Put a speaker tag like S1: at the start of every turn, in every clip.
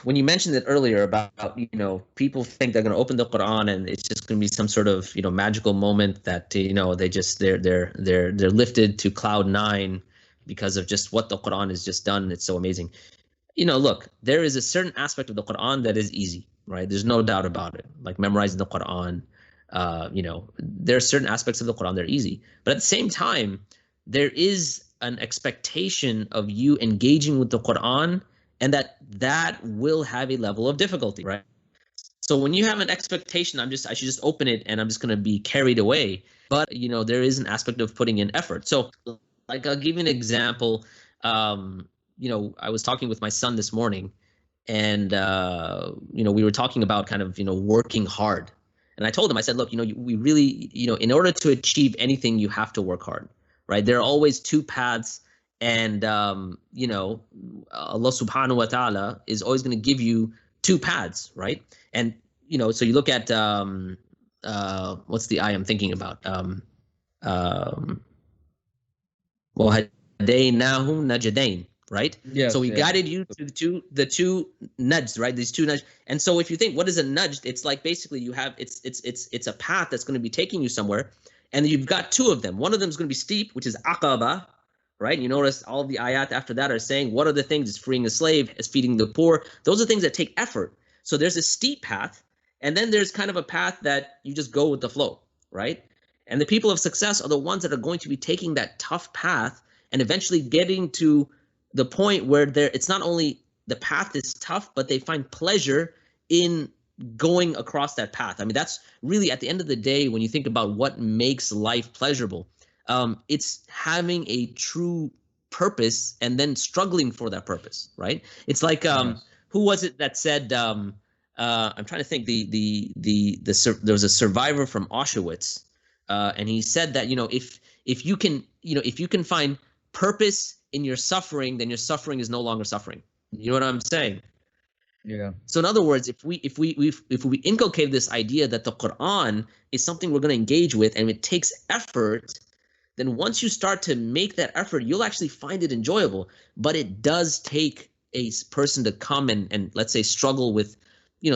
S1: when you mentioned it earlier about, people think they're going to open the Quran and it's just going to be some sort of, magical moment that, they're lifted to cloud nine because of just what the Quran has just done. It's so amazing. Look, there is a certain aspect of the Quran that is easy, right? There's no doubt about it. Like memorizing the Quran, there are certain aspects of the Quran that are easy. But at the same time, there is an expectation of you engaging with the Quran, and that will have a level of difficulty, right? So when you have an expectation, I should just open it and I'm just going to be carried away. But there is an aspect of putting in effort. So, like, I'll give you an example. I was talking with my son this morning, and we were talking about kind of working hard. And I told him, I said, look, we really, in order to achieve anything, you have to work hard, right? There are always two paths, and Allah subhanahu wa ta'ala is always going to give you two paths, right? And so you look at what's the ayah I'm thinking about? وَهَدَيْنَاهُ نَجْدَيْنِ, right?
S2: Yes,
S1: so we guided you to the two nudges, right? These two nudges. And so if you think, what is a nudge? It's like basically you have it's a path that's going to be taking you somewhere, and you've got two of them. One of them is going to be steep, which is aqaba, right? You notice all the ayat after that are saying, what are the things? It's freeing a slave, it's feeding the poor. Those are things that take effort. So there's a steep path, and then there's kind of a path that you just go with the flow, right? And the people of success are the ones that are going to be taking that tough path and eventually getting to the point where it's not only the path is tough, but they find pleasure in going across that path. I mean, that's really, at the end of the day, when you think about what makes life pleasurable, it's having a true purpose and then struggling for that purpose, right? It's like, who was it that said, I'm trying to think, there was a survivor from Auschwitz, and he said that, if you can find purpose in your suffering, then your suffering is no longer suffering. You know what I'm saying?
S2: Yeah.
S1: So in other words, if we inculcate this idea that the Quran is something we're going to engage with and it takes effort, then once you start to make that effort, you'll actually find it enjoyable. But it does take a person to come and let's say struggle with,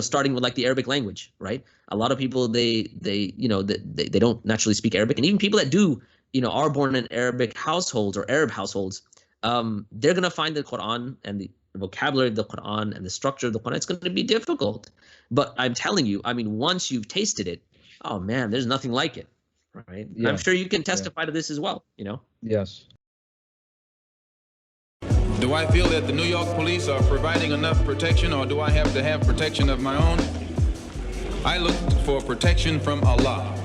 S1: starting with like the Arabic language, right? A lot of people they don't naturally speak Arabic, and even people that do, are born in Arabic households or Arab households, they're going to find the Quran and the vocabulary of the Quran and the structure of the Quran, it's going to be difficult. But I'm telling you, I mean, once you've tasted it, oh man, there's nothing like it, right? Yeah. I'm sure you can testify to this as well,
S2: Yes.
S3: Do I feel that the New York police are providing enough protection, or do I have to have protection of my own? I look for protection from Allah.